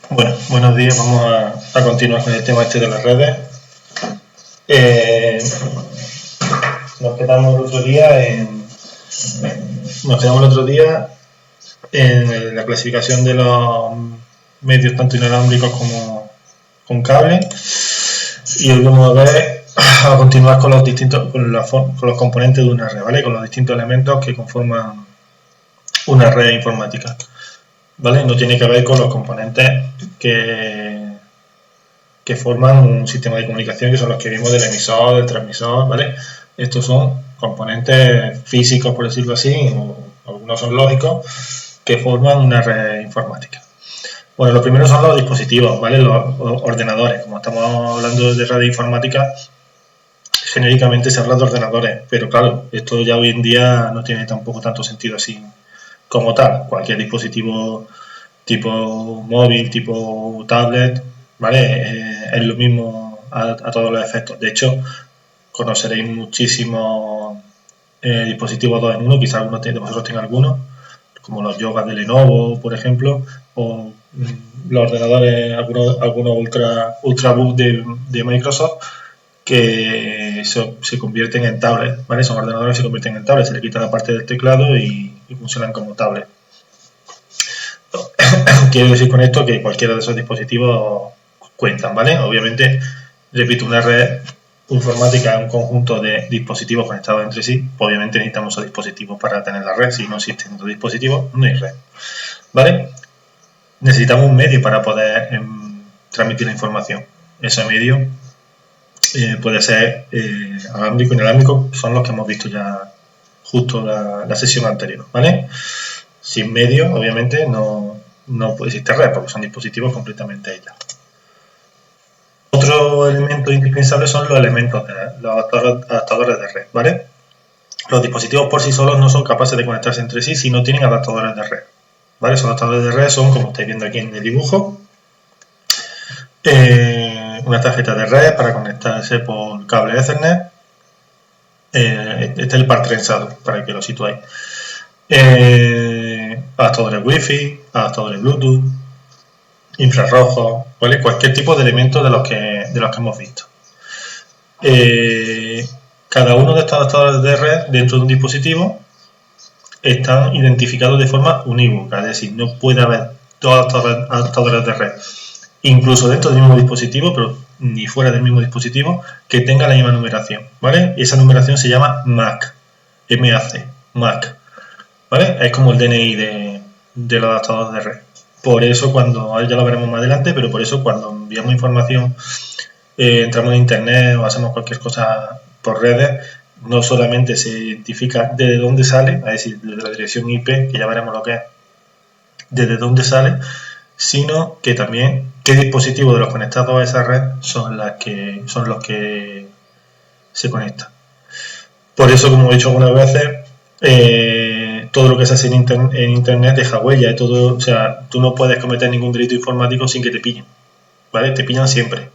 Bueno, buenos días. Vamos a continuar con el tema este de las redes. Eh, nos quedamos el otro día en la clasificación de los medios tanto inalámbricos como con cable, y hoy vamos a continuar con los componentes de una red, ¿vale? Con los distintos elementos que conforman una red informática, ¿vale? No tiene que ver con los componentes que forman un sistema de comunicación, que son los que vimos del emisor, del transmisor, ¿vale? Estos son componentes físicos, por decirlo así, o algunos son lógicos, que forman una red informática. Bueno, lo primero son los dispositivos, ¿vale? Los ordenadores. Como estamos hablando de red informática, genéricamente se habla de ordenadores, pero claro, esto ya hoy en día no tiene tampoco tanto sentido así como tal. Cualquier dispositivo tipo móvil, tipo tablet, ¿vale? Es lo mismo a todos los efectos. De hecho, conoceréis muchísimos dispositivos 2 en 1, quizás algunos de vosotros tengan algunos, como los Yoga de Lenovo, por ejemplo, o los ordenadores, algunos Ultrabook de Microsoft, que se convierten en tablets, ¿vale? Son ordenadores que se convierten en tablets, se le quita la parte del teclado y funcionan como tablets. Quiero decir con esto que cualquiera de esos dispositivos cuentan, ¿vale? Obviamente, repito, una red informática es un conjunto de dispositivos conectados entre sí. Obviamente necesitamos esos dispositivos para tener la red. Si no existen esos dispositivos, no hay red, ¿vale? Necesitamos un medio para poder transmitir la información. Ese medio puede ser alámbrico, inalámbrico, son los que hemos visto ya justo la sesión anterior, ¿vale? Sin medio, obviamente, no puede existir red, porque son dispositivos completamente aislados. Otro elemento indispensable son los adaptadores de red, ¿vale? Los dispositivos por sí solos no son capaces de conectarse entre sí si no tienen adaptadores de red, ¿vale? Esos adaptadores de red son, como estáis viendo aquí en el dibujo, una tarjeta de red para conectarse por cable Ethernet. Este es el par trenzado, para que lo situéis. Adaptadores Wi-Fi, adaptadores Bluetooth, infrarrojos, ¿vale? Cualquier tipo de elemento de los que hemos visto. Cada uno de estos adaptadores de red dentro de un dispositivo están identificados de forma unívoca, es decir, no puede haber dos adaptadores de red, incluso dentro del mismo dispositivo, pero ni fuera del mismo dispositivo, que tenga la misma numeración, ¿vale? Esa numeración se llama MAC, MAC, ¿vale? Es como el DNI de los adaptadores de red. Por eso ya lo veremos más adelante, pero por eso cuando enviamos información, entramos en internet o hacemos cualquier cosa por redes, no solamente se identifica desde dónde sale, es decir, desde la dirección IP, que ya veremos lo que es, desde dónde sale, sino que también qué dispositivos de los conectados a esa red son los que se conectan. Por eso, como he dicho algunas veces, todo lo que se hace en internet deja huella, o sea, tú no puedes cometer ningún delito informático sin que te pillen, ¿vale? Te pillan siempre.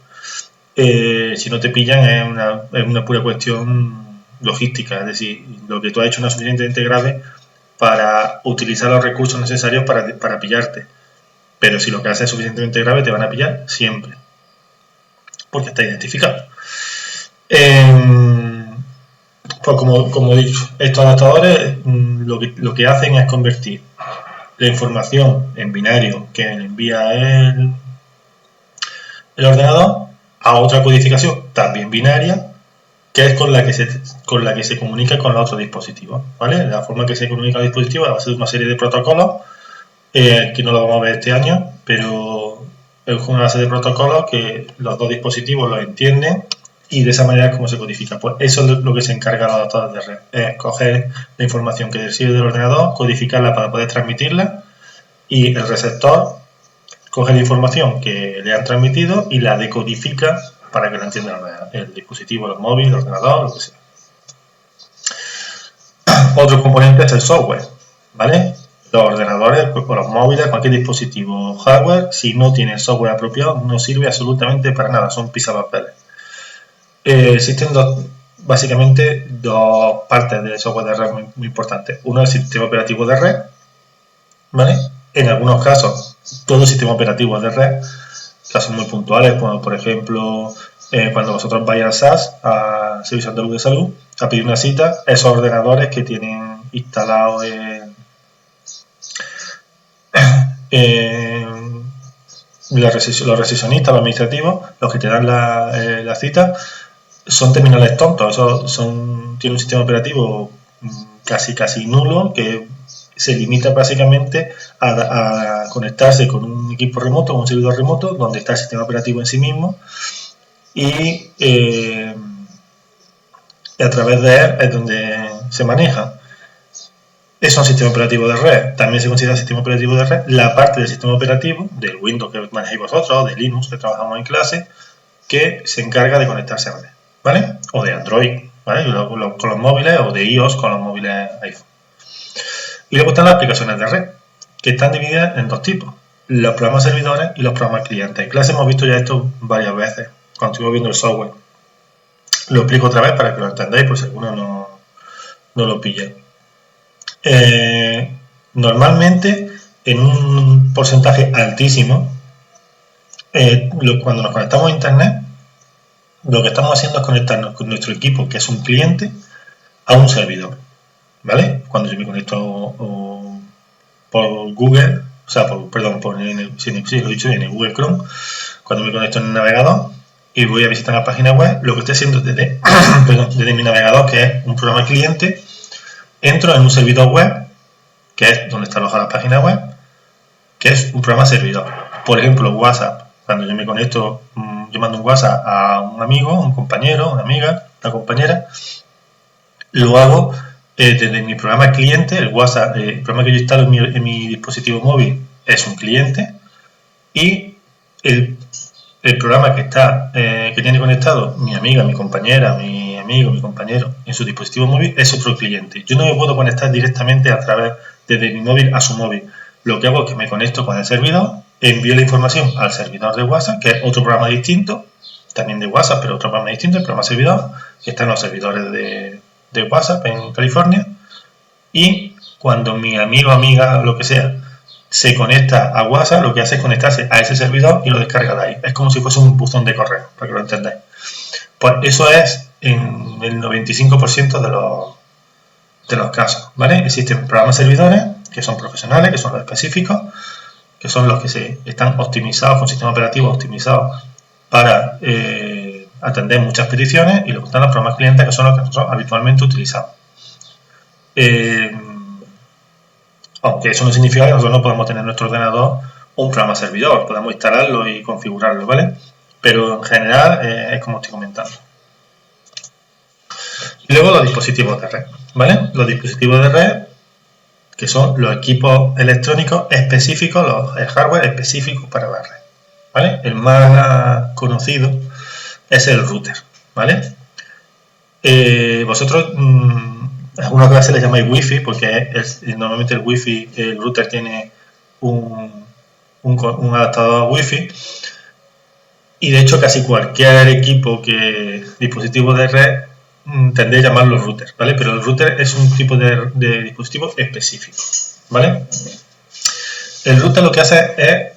Si no te pillan es una pura cuestión logística, es decir, lo que tú has hecho no es suficientemente grave para utilizar los recursos necesarios para pillarte. Pero si lo que haces es suficientemente grave, te van a pillar siempre, porque está identificado. Pues como he dicho, estos adaptadores lo que hacen es convertir la información en binario que le envía el ordenador a otra codificación también binaria, que es con la que se comunica con los otros dispositivos, ¿vale? La forma que se comunica el dispositivo va a ser una serie de protocolos, que no lo vamos a ver este año, pero es una base de protocolos que los dos dispositivos lo entienden y de esa manera es como se codifica. Pues eso es lo que se encarga los adaptadores de red, es coger la información que recibe del ordenador, codificarla para poder transmitirla, y el receptor coge la información que le han transmitido y la decodifica para que la entienda el dispositivo, el móvil, el ordenador, lo que sea. Otro componente es el software, ¿vale? Los ordenadores, los móviles, cualquier dispositivo hardware, si no tiene software apropiado, no sirve absolutamente para nada, son pisapapeles. Existen básicamente dos partes del software de red muy importantes. Uno es el sistema operativo de red, ¿vale? En algunos casos todo sistema operativo de red, casos muy puntuales, como por ejemplo, cuando vosotros vais al SAS, a Servicio Andaluz de Salud, a pedir una cita, esos ordenadores que tienen instalado los recesionistas, los administrativos, los que te dan la cita, son terminales tontos. Tiene un sistema operativo casi nulo, que se limita básicamente a conectarse con un equipo remoto, con un servidor remoto, donde está el sistema operativo en sí mismo, y a través de él es donde se maneja. Es un sistema operativo de red. También se considera sistema operativo de red la parte del sistema operativo, del Windows que manejáis vosotros, de Linux que trabajamos en clase, que se encarga de conectarse a red, ¿vale? O de Android, ¿vale? Con los móviles, o de iOS con los móviles iPhone. Y luego están las aplicaciones de red, que están divididas en dos tipos: los programas servidores y los programas clientes. En clase hemos visto ya esto varias veces, cuando estuvimos viendo el software. Lo explico otra vez para que lo entendáis, por si alguno no lo pilla. Normalmente, en un porcentaje altísimo, cuando nos conectamos a internet, lo que estamos haciendo es conectarnos con nuestro equipo, que es un cliente, a un servidor, ¿vale? Cuando yo me conecto por Google, o sea, si lo he dicho bien, en Google Chrome, cuando me conecto en el navegador y voy a visitar una página web, lo que estoy haciendo desde mi navegador, que es un programa cliente, entro en un servidor web, que es donde está alojada la página web, que es un programa servidor. Por ejemplo, WhatsApp. Cuando yo me conecto, yo mando un WhatsApp a un amigo, un compañero, una amiga, una compañera, lo hago desde mi programa cliente. El WhatsApp, el programa que yo instalo en mi dispositivo móvil, es un cliente, y el programa que tiene conectado mi amiga, mi compañera, mi amigo, mi compañero en su dispositivo móvil es otro cliente. Yo no me puedo conectar directamente desde mi móvil a su móvil. Lo que hago es que me conecto con el servidor, envío la información al servidor de WhatsApp, que es otro programa distinto, también de WhatsApp, pero otro programa distinto, el programa servidor, que está en los servidores de WhatsApp en California, y cuando mi amigo, amiga, lo que sea, se conecta a WhatsApp, lo que hace es conectarse a ese servidor y lo descarga de ahí. Es como si fuese un buzón de correo, para que lo entendáis. Pues eso es en el 95% de los casos, ¿vale? Existen programas servidores que son profesionales, que son los específicos, que son los que están optimizados, con sistemas operativos optimizados para atender muchas peticiones, y luego están los programas clientes, que son los que nosotros habitualmente utilizamos. Aunque eso no significa que nosotros no podamos tener en nuestro ordenador un programa servidor, podemos instalarlo y configurarlo, ¿vale? Pero en general es como estoy comentando. Y luego los dispositivos de red, ¿vale? Los dispositivos de red, que son los equipos electrónicos específicos, el hardware específico para la red, ¿vale? El más conocido es el router, ¿vale? Vosotros algunas veces le llamáis wifi, porque normalmente el wifi, el router tiene un adaptador wifi, y de hecho casi cualquier dispositivo de red tendré a llamarlo router, ¿vale? Pero el router es un tipo de dispositivo específico, ¿vale? El router lo que hace es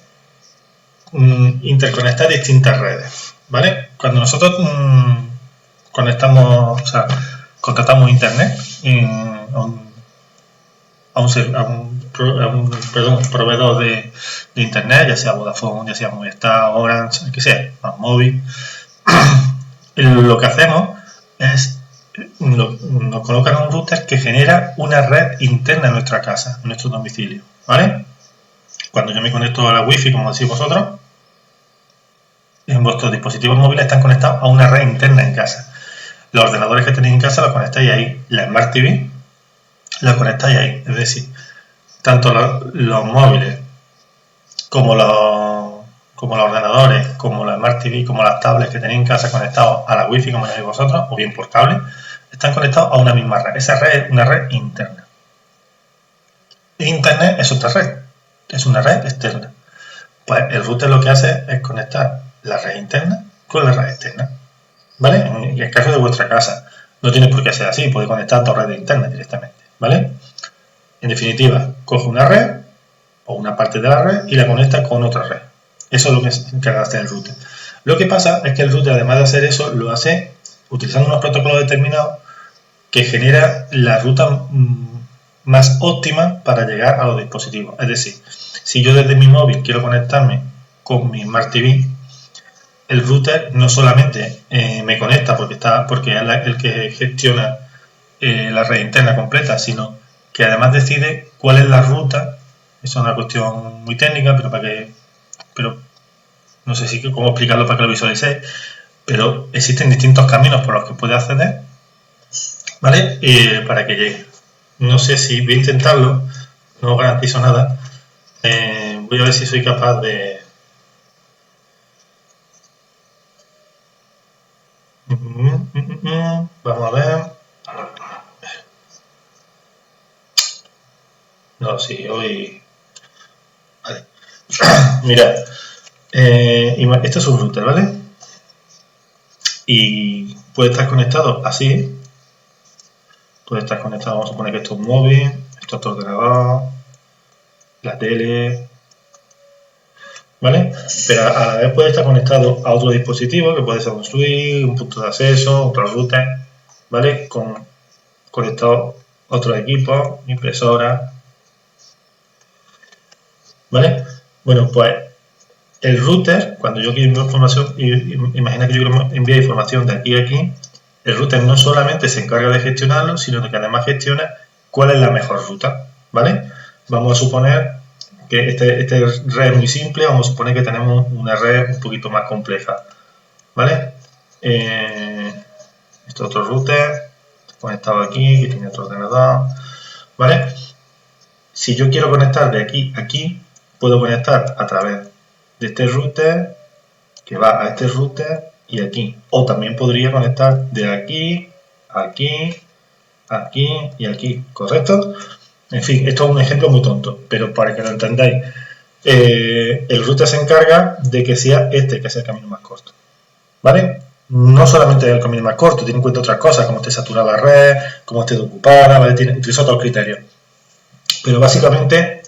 interconectar distintas redes, ¿vale? Cuando nosotros contratamos internet a un proveedor de internet, ya sea Vodafone, ya sea Movistar, Orange, el que sea, más móvil, lo que hacemos es nos colocan un router que genera una red interna en nuestra casa, en nuestro domicilio, ¿vale? Cuando yo me conecto a la wifi, como decís vosotros, en vuestros dispositivos móviles están conectados a una red interna en casa. Los ordenadores que tenéis en casa los conectáis ahí. La Smart TV la conectáis ahí. Es decir, tanto los móviles como los ordenadores, como la Smart TV, como las tablets que tenéis en casa conectados a la wifi, como llamáis vosotros, o bien por cable, están conectados a una misma red. Esa red es una red interna. Internet es otra red, es una red externa. Pues el router lo que hace es conectar la red interna con la red externa, ¿vale? En el caso de vuestra casa, no tiene por qué ser así, puede conectar dos redes internas directamente, ¿vale? En definitiva, coge una red, o una parte de la red y la conecta con otra red. Eso es lo que se encarga de hacer el router. Lo que pasa es que el router, además de hacer eso, lo hace utilizando unos protocolos determinados que genera la ruta más óptima para llegar a los dispositivos. Es decir, si yo desde mi móvil quiero conectarme con mi Smart TV, el router no solamente me conecta porque es el que gestiona la red interna completa, sino que además decide cuál es la ruta. Eso es una cuestión muy técnica, pero no sé cómo explicarlo para que lo visualicéis, pero existen distintos caminos por los que puede acceder, ¿vale? Para que llegue. No sé si voy a intentarlo, no garantizo nada. Voy a ver si soy capaz de... Vamos a ver. No, sí, hoy... Vale. Mirad. Esto es un router, ¿vale? Y puede estar conectado así. Puede estar conectado, vamos a suponer que esto es un móvil, esto es otro ordenador, la tele, ¿vale? Pero a la vez puede estar conectado a otro dispositivo, que puede ser un switch, un punto de acceso, otro router, ¿vale? Conectado a otro equipo, impresora, ¿vale? Bueno, pues el router, cuando yo quiero enviar información, imagina que yo quiero enviar información de aquí a aquí, el router no solamente se encarga de gestionarlo, sino que además gestiona cuál es la mejor ruta, ¿vale? Vamos a suponer que este red es muy simple, vamos a suponer que tenemos una red un poquito más compleja, ¿vale? Este es otro router, conectado aquí, que tiene otro ordenador, ¿vale? Si yo quiero conectar de aquí a aquí, puedo conectar a través de este router, que va a este router y aquí. O también podría conectar de aquí, aquí, aquí y aquí, ¿correcto? En fin, esto es un ejemplo muy tonto, pero para que lo entendáis, el router se encarga de que sea este, que es el camino más corto, ¿vale? No solamente el camino más corto, tiene en cuenta otras cosas, como esté saturada la red, como esté ocupada, ¿vale? Utiliza otros criterios. Pero básicamente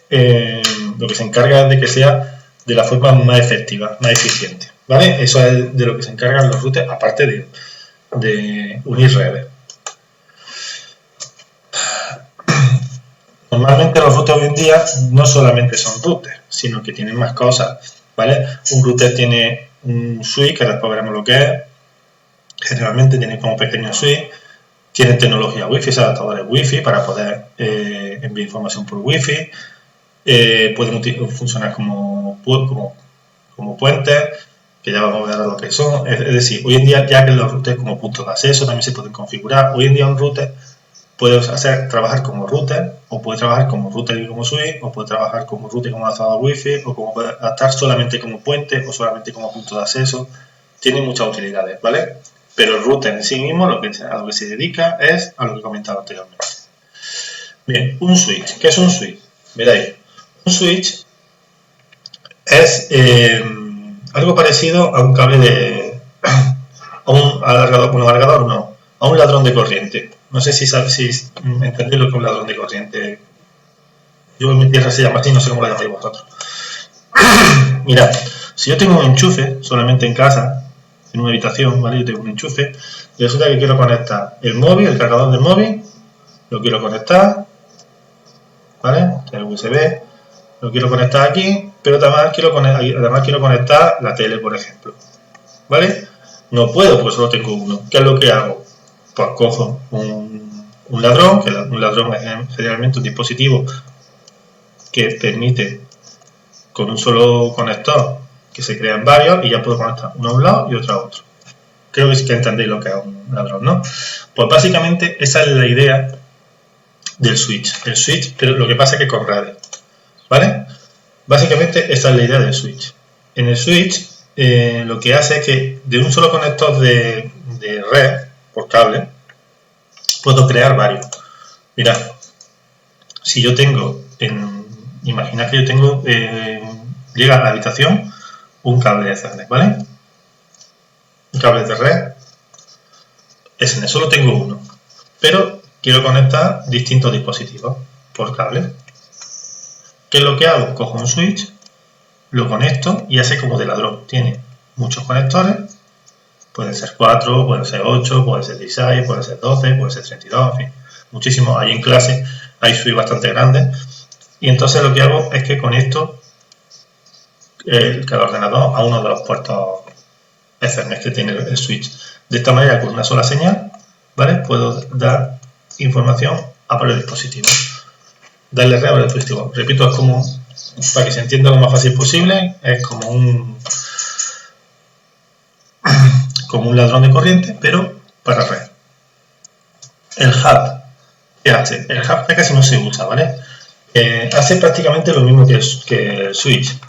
lo que se encarga es de que sea de la forma más efectiva, más eficiente, ¿vale? Eso es de lo que se encargan los routers, aparte de unir redes. Normalmente los routers hoy en día no solamente son routers, sino que tienen más cosas, ¿vale? Un router tiene un switch, que después veremos lo que es. Generalmente tiene como pequeño switch. Tiene tecnología Wi-Fi, adaptadores Wi-Fi para poder enviar información por Wi-Fi. Pueden funcionar como puentes, que ya vamos a ver lo que son. Es decir, hoy en día ya que los routers como puntos de acceso también se pueden configurar. Hoy en día un router puede trabajar como router, o puede trabajar como router y como switch, o puede trabajar como router y como adaptador Wi-Fi, o como puede adaptar solamente como puente o solamente como punto de acceso. Tiene muchas utilidades, ¿vale? Pero el router en sí mismo a lo que se dedica es a lo que comentaba anteriormente. Bien, un switch. ¿Qué es un switch? Veréis, un switch es algo parecido a un cable de... a un alargador, bueno, alargador no, a un ladrón de corriente. No sé si entendéis lo que es un ladrón de corriente. Yo en mi tierra se llama así, no sé cómo lo llamáis vosotros. Mirad, si yo tengo un enchufe solamente en casa, en una habitación, ¿vale? Yo tengo un enchufe y resulta que quiero conectar el móvil, el cargador del móvil, lo quiero conectar, ¿vale? El USB, lo quiero conectar aquí, pero además quiero conectar la tele, por ejemplo, ¿vale? No puedo, pues solo tengo uno. ¿Qué es lo que hago? Pues cojo un ladrón, que un ladrón es generalmente un dispositivo que permite con un solo conector que se crean varios y ya puedo conectar uno a un lado y otro a otro. Creo que sí que entendéis lo que es un ladrón, ¿no? Pues básicamente esa es la idea del switch. El switch, pero lo que pasa es que con redes, ¿vale? Básicamente esa es la idea del switch. En el switch lo que hace es que de un solo conector de red por cable puedo crear varios. Mirad, si yo tengo, imaginad que yo tengo, llega a la habitación un cable de Ethernet, ¿vale? Un cable de red, Ethernet, solo tengo uno, pero quiero conectar distintos dispositivos por cable. ¿Qué es lo que hago? Cojo un switch, lo conecto y hace como de ladrón. Tiene muchos conectores, pueden ser 4, pueden ser 8, pueden ser 16, pueden ser 12, pueden ser 32, en fin, muchísimos. Ahí en clase hay switch bastante grandes. Y entonces lo que hago es que conecto cada ordenador a uno de los puertos Ethernet que tiene el switch. De esta manera, con una sola señal, ¿vale? Puedo dar información a varios dispositivos. Darle red a varios dispositivos. Repito, es como, para que se entienda lo más fácil posible, es como un ladrón de corriente, pero para red. El hub, ¿qué hace? El hub casi no se usa, ¿vale? Hace prácticamente lo mismo que el switch.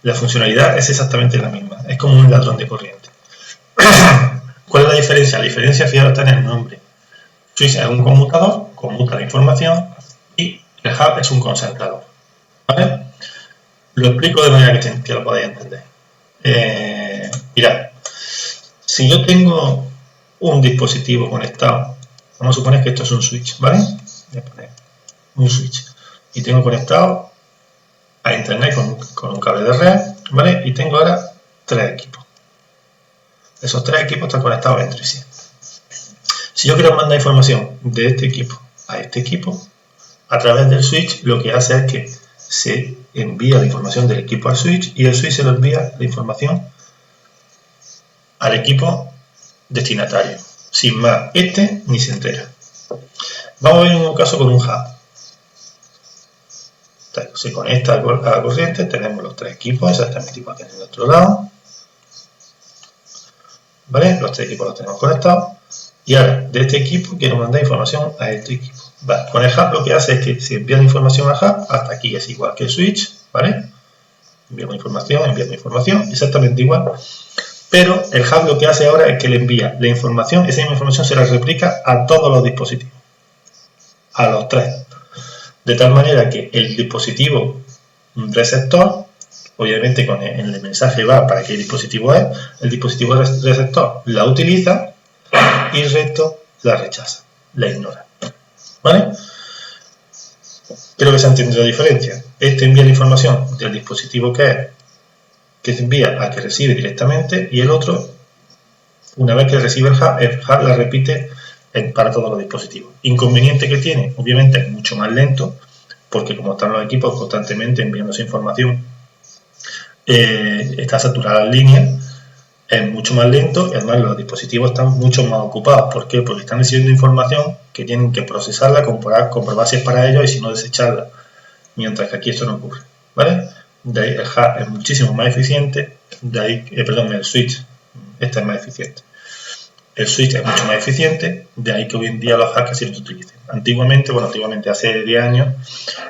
La funcionalidad es exactamente la misma. Es como un ladrón de corriente. ¿Cuál es la diferencia? La diferencia, fijaros, está en el nombre. Switch es un conmutador, conmuta la información, y el hub es un concentrador. ¿Vale? Lo explico de manera que lo podáis entender. Mirad, si yo tengo un dispositivo conectado, vamos a suponer que esto es un switch, ¿vale? Voy a poner un switch. Y tengo conectado a internet con un cable de red, ¿vale? Y tengo ahora 3 equipos. Esos 3 equipos están conectados entre sí. Si yo quiero mandar información de este equipo a este equipo, a través del switch lo que hace es que se envía la información del equipo al switch y el switch se lo envía la información al equipo destinatario. Sin más, este ni se entera. Vamos a ver un caso con un hub. Se conecta a la corriente, tenemos los 3 equipos exactamente igual que en el otro lado. ¿Vale? Los 3 equipos los tenemos conectados. Y ahora, de este equipo quiero mandar información a este equipo. Vale. Con el hub lo que hace es que se envía la información al hub, hasta aquí es igual que el switch, ¿vale? Enviamos información, exactamente igual. Pero el hub lo que hace ahora es que le envía la información, esa misma información se la replica a todos los dispositivos. A los 3. De tal manera que el dispositivo receptor, obviamente en el mensaje va para qué dispositivo es, el dispositivo receptor la utiliza y el resto la rechaza, la ignora. ¿Vale? Creo que se ha entendido la diferencia. Este envía la información del dispositivo que se envía al que recibe directamente y el otro, una vez que recibe el hub la repite para todos los dispositivos. Inconveniente que tiene, obviamente es mucho más lento, porque como están los equipos constantemente enviándose información, está saturada la línea, es mucho más lento y además los dispositivos están mucho más ocupados. ¿Por qué? Porque están recibiendo información que tienen que procesarla, comprobar si es para ellos y si no desecharla, mientras que aquí esto no ocurre. ¿Vale? De ahí el hub es muchísimo más eficiente, el switch este es más eficiente. El switch es mucho más eficiente, de ahí que hoy en día los hubs casi no se utilicen. Antiguamente hace 10 años,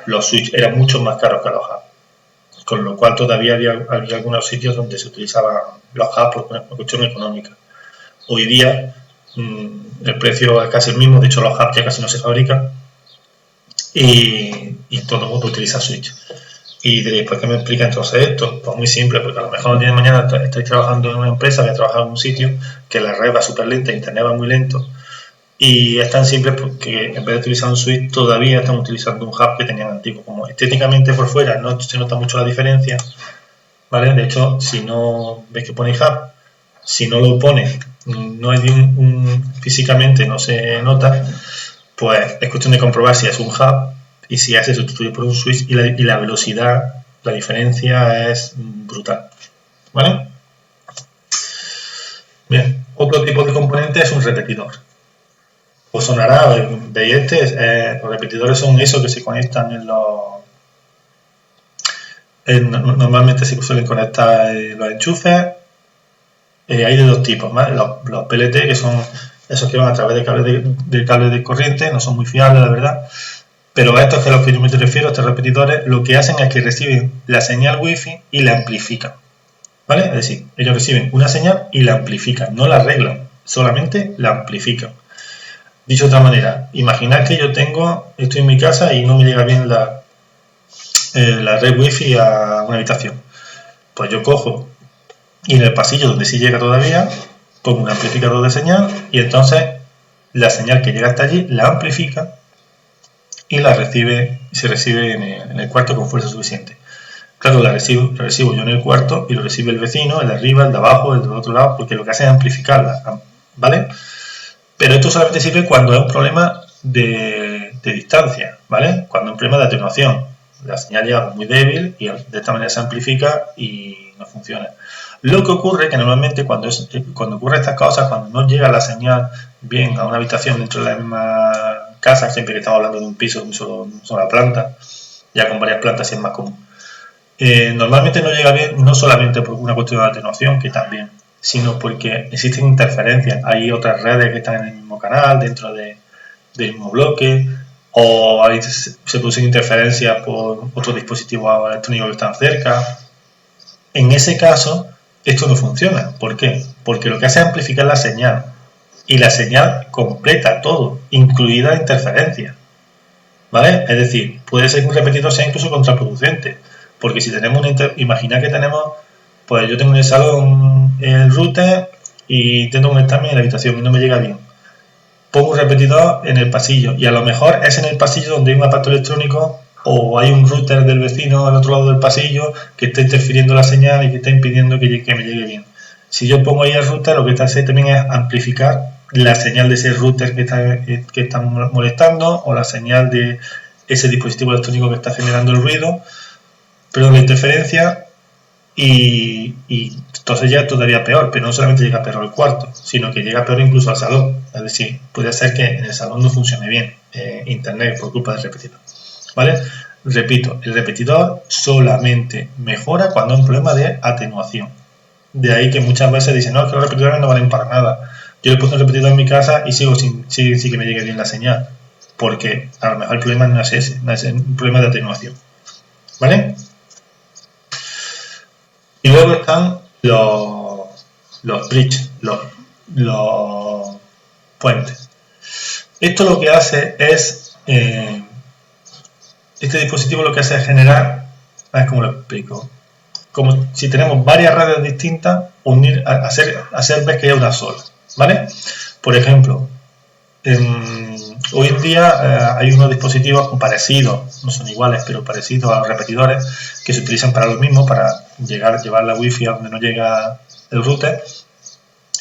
los switch eran mucho más caros que los hubs, con lo cual todavía había algunos sitios donde se utilizaban los hubs por cuestión económica. Hoy día el precio es casi el mismo, de hecho los hubs ya casi no se fabrican y todo el mundo utiliza switch. Y diréis, ¿por qué me explica entonces esto? Pues muy simple, porque a lo mejor el día de mañana estoy trabajando en una empresa, voy a trabajar en un sitio que la red va súper lenta, internet va muy lento, y es tan simple porque en vez de utilizar un switch todavía están utilizando un hub que tenían antiguo. Como estéticamente por fuera no se nota mucho la diferencia, ¿vale? De hecho, si no ves que pone hub, si no lo pone, no es físicamente no se nota, pues es cuestión de comprobar si es un hub y si se sustituye por un switch y la velocidad, la diferencia es brutal. ¿Vale? Bien, otro tipo de componente es un repetidor. Os sonará, veis los repetidores son esos que se conectan normalmente se suelen conectar los enchufes. Hay de 2 tipos, ¿vale? Los PLT, que son esos que van a través del cable de corriente, no son muy fiables, la verdad. Pero a estos que a los que yo me refiero, estos repetidores, lo que hacen es que reciben la señal Wi-Fi y la amplifican. ¿Vale? Es decir, ellos reciben una señal y la amplifican, no la arreglan, solamente la amplifican. Dicho de otra manera, imaginad que yo estoy en mi casa y no me llega bien la red Wi-Fi a una habitación. Pues yo cojo y en el pasillo donde sí llega todavía, pongo un amplificador de señal y entonces la señal que llega hasta allí la amplifica y se recibe en el cuarto con fuerza suficiente. Claro, la recibo yo en el cuarto y lo recibe el vecino, el de arriba, el de abajo, el del otro lado, porque lo que hace es amplificarla, ¿vale? Pero esto solamente sirve cuando es un problema de distancia, ¿vale? Cuando es un problema de atenuación. La señal llega muy débil y de esta manera se amplifica y no funciona. Lo que ocurre es que normalmente cuando ocurre estas cosas, cuando no llega la señal bien a una habitación dentro de la misma casa, siempre que estamos hablando de un piso de una sola planta, ya con varias plantas sí es más común. Normalmente no llega bien, no solamente por una cuestión de atenuación, que también, sino porque existen interferencias. Hay otras redes que están en el mismo canal, dentro del mismo bloque, o ahí se producen interferencias por otros dispositivos electrónicos que están cerca. En ese caso, esto no funciona. ¿Por qué? Porque lo que hace es amplificar la señal, y la señal completa todo, incluida la interferencia, ¿vale? Es decir, puede ser que un repetidor sea incluso contraproducente, porque si tenemos imaginad que tenemos, pues yo tengo en el salón el router y intento conectarme en la habitación y no me llega bien. Pongo un repetidor en el pasillo y a lo mejor es en el pasillo donde hay un aparato electrónico o hay un router del vecino al otro lado del pasillo que está interfiriendo la señal y que está impidiendo que me llegue bien. Si yo pongo ahí el router, lo que está haciendo también es amplificar la señal de ese router que está molestando, o la señal de ese dispositivo electrónico que está generando el ruido, pero la interferencia, y entonces ya es todavía peor, pero no solamente llega peor al cuarto, sino que llega peor incluso al salón. Es decir, puede ser que en el salón no funcione bien internet por culpa del repetidor, ¿vale? Repito, el repetidor solamente mejora cuando hay un problema de atenuación. De ahí que muchas veces dicen, no, es que los repetidores no valen para nada. Yo le he puesto un repetidor en mi casa y sigo sin que me llegue bien la señal, porque a lo mejor el problema no es ese, no es un problema de atenuación, ¿vale? Y luego están los bridges, los puentes. Esto lo que hace es, este dispositivo lo que hace es generar, a ver cómo lo explico, como si tenemos varias redes distintas, hacer ver que hay una sola, ¿vale? Por ejemplo, hoy en día hay unos dispositivos parecidos, no son iguales, pero parecidos a los repetidores, que se utilizan para lo mismo, para llevar la wifi a donde no llega el router,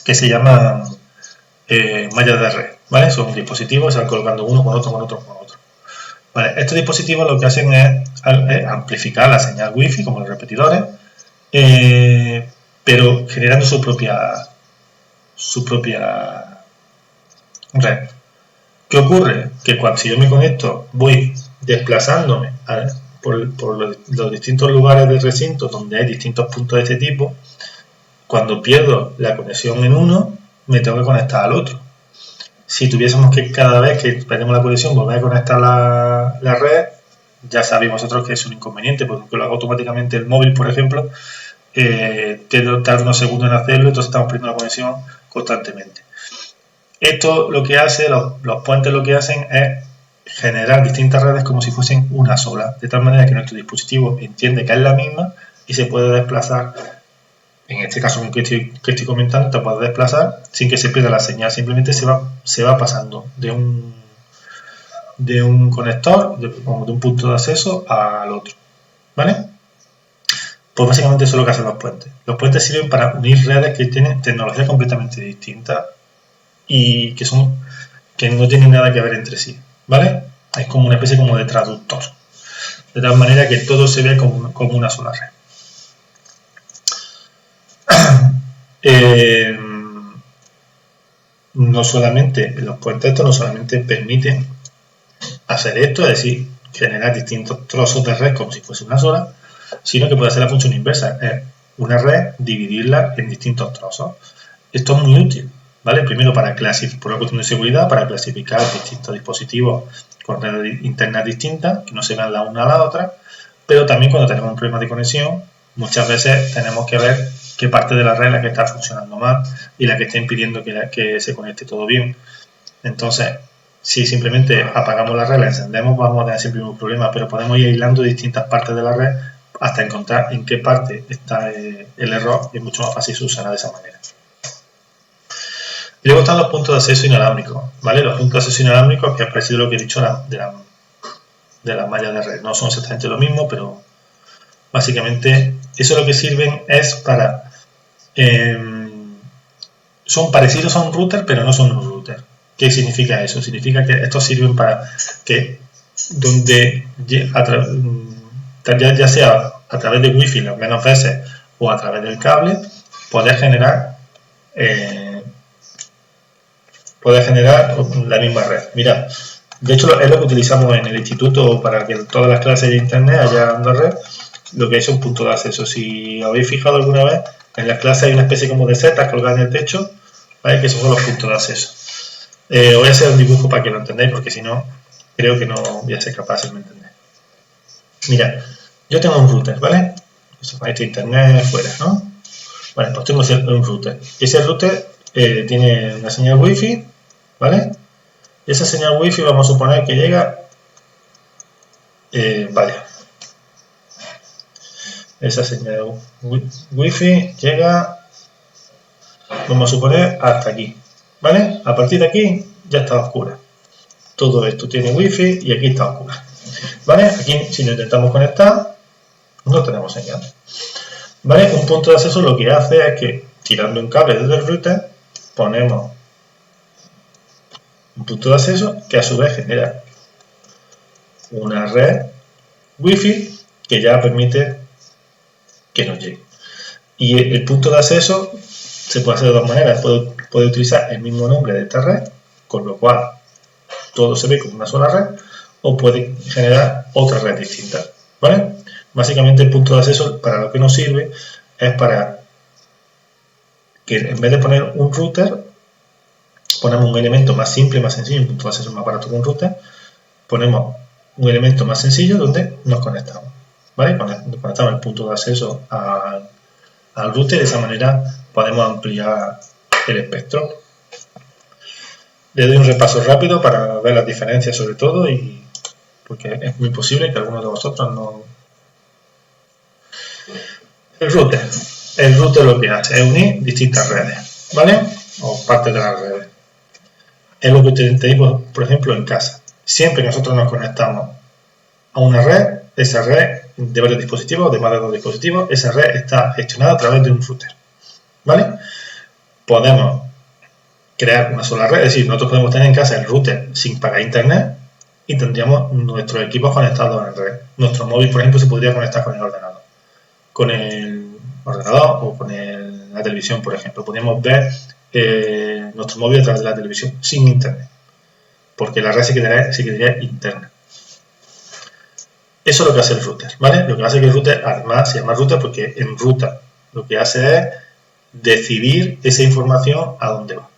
que se llaman mallas de red, ¿vale? Son dispositivos que se van colocando uno con otro, con otro, con otro. Vale, estos dispositivos lo que hacen es amplificar la señal wifi, como los repetidores, pero generando su propia red. ¿Qué ocurre? Que si yo me conecto, voy desplazándome por los distintos lugares del recinto donde hay distintos puntos de este tipo. Cuando pierdo la conexión en uno, me tengo que conectar al otro. Si tuviésemos que cada vez que perdemos la conexión volver a conectar la red, ya sabéis vosotros que es un inconveniente, porque lo hago automáticamente el móvil, por ejemplo, tarda unos segundos en hacerlo, entonces estamos perdiendo la conexión constantemente. Esto lo que hace, los puentes lo que hacen es generar distintas redes como si fuesen una sola, de tal manera que nuestro dispositivo entiende que es la misma y se puede desplazar. En este caso que estoy comentando, te puedes desplazar sin que se pierda la señal, simplemente se va pasando de un conector, de un punto de acceso al otro, ¿vale? Pues básicamente eso es lo que hacen los puentes. Los puentes sirven para unir redes que tienen tecnologías completamente distintas y que no tienen nada que ver entre sí, ¿vale? Es como una especie de traductor, de tal manera que todo se ve como una sola red. No solamente los puentes no solamente permiten hacer esto, es decir, generar distintos trozos de red como si fuese una sola, sino que puede hacer la función inversa, es una red, dividirla en distintos trozos. Esto es muy útil, ¿vale? Primero por una cuestión de seguridad, para clasificar distintos dispositivos con redes internas distintas, que no se vean la una a la otra, pero también cuando tenemos un problema de conexión, muchas veces tenemos que ver qué parte de la red es la que está funcionando mal y la que está impidiendo que se conecte todo bien. Entonces, si simplemente apagamos la red, la encendemos, vamos a tener siempre un problema, pero podemos ir aislando distintas partes de la red hasta encontrar en qué parte está el error, y es mucho más fácil subsanar de esa manera. Y luego están los puntos de acceso inalámbricos, ¿vale? Los puntos de acceso inalámbricos, que es parecido a lo que he dicho de las mallas de red. No son exactamente lo mismo, pero básicamente eso lo que sirven es para... son parecidos a un router, pero no son un router. ¿Qué significa eso? Significa que estos sirven para que donde ya sea a través de wifi las menos veces o a través del cable, poder generar la misma red. Mirad, de hecho es lo que utilizamos en el instituto para que todas las clases de internet haya una red, lo que es un punto de acceso. Si habéis fijado alguna vez, en las clases hay una especie como de setas colgadas en el techo, ¿vale? Que esos son los puntos de acceso. Voy a hacer un dibujo para que lo entendáis, porque si no, creo que no voy a ser capaz de entender. Mira, yo tengo un router, ¿vale? Eso para este internet fuera, ¿no? Vale, pues tengo un router. Ese router tiene una señal wifi, ¿vale? Y esa señal wifi vamos a suponer que llega, vale. Esa señal wifi llega, vamos a suponer, hasta aquí, ¿vale? A partir de aquí ya está oscura. Todo esto tiene wifi y aquí está oscura, ¿vale? Aquí, si lo intentamos conectar, no tenemos señal, ¿vale? Un punto de acceso lo que hace es que, tirando un cable desde el router, ponemos un punto de acceso que a su vez genera una red wifi que ya permite que nos llegue. Y el punto de acceso se puede hacer de dos maneras. Puede utilizar el mismo nombre de esta red, con lo cual todo se ve como una sola red, o puede generar otra red distinta, ¿vale? Básicamente el punto de acceso para lo que nos sirve es para que en vez de poner un router, ponemos un elemento más simple, más sencillo, un punto de acceso más barato que un router, ponemos un elemento más sencillo donde nos conectamos, ¿vale? Conectamos el punto de acceso al router, de esa manera podemos ampliar el espectro. Le doy un repaso rápido para ver las diferencias sobre todo, y porque es muy posible que algunos de vosotros no... El router lo que hace es unir distintas redes, ¿vale? O partes de las redes. Es lo que tenemos, por ejemplo, en casa. Siempre que nosotros nos conectamos a una red, esa red de varios dispositivos, de más de dos dispositivos, esa red está gestionada a través de un router, ¿vale? Podemos crear una sola red, es decir, nosotros podemos tener en casa el router sin pagar internet y tendríamos nuestros equipos conectados en red. Nuestro móvil, por ejemplo, se podría conectar con el ordenador. Con el ordenador o con la televisión, por ejemplo. Podríamos ver nuestro móvil a través de la televisión sin internet, porque la red se quedaría interna. Eso es lo que hace el router, ¿vale? Lo que hace que el router, además, se llama router porque en ruta lo que hace es decidir esa información a dónde va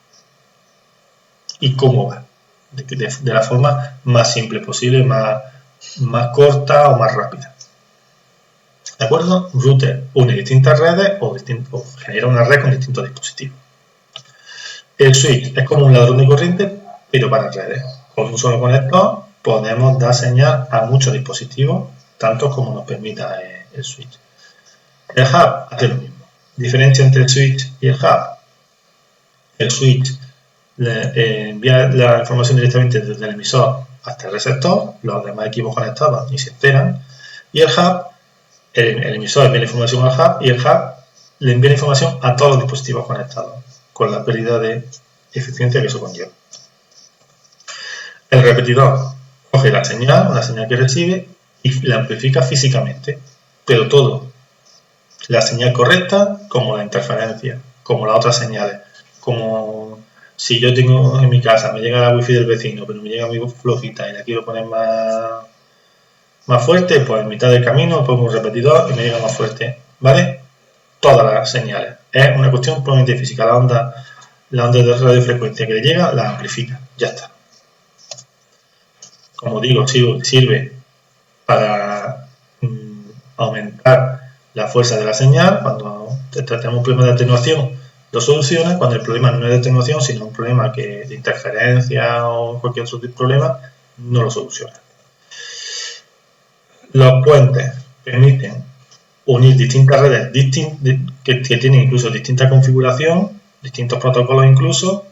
y cómo va, de la forma más simple posible, más corta o más rápida. ¿De acuerdo? Router une distintas redes o genera una red con distintos dispositivos. El switch es como un ladrón de corriente, pero para redes. Con un solo conector podemos dar señal a muchos dispositivos, tantos como nos permita el switch. El hub hace lo mismo. Diferencia entre el switch y el hub. El switch envía la información directamente desde el emisor hasta el receptor, los demás equipos conectados y se enteran. Y el hub, el emisor envía la información al hub y el hub le envía la información a todos los dispositivos conectados, con la pérdida de eficiencia que eso conlleva. El repetidor coge la señal, una señal que recibe, y la amplifica físicamente, pero todo, la señal correcta como la interferencia, como las otras señales, como si yo tengo en mi casa, me llega la wifi del vecino, pero me llega muy flojita y la quiero poner más fuerte, pues en mitad del camino pongo un repetidor y me llega más fuerte, ¿vale? Todas las señales. Es una cuestión puramente física. La onda de radiofrecuencia que le llega, la amplifica. Ya está. Como digo, sirve para aumentar la fuerza de la señal. Cuando tenemos un problema de atenuación, lo soluciona. Cuando el problema no es de atenuación, sino un problema de interferencia o cualquier otro problema, no lo soluciona. Los puentes permiten unir distintas redes que tienen incluso distinta configuración, distintos protocolos incluso,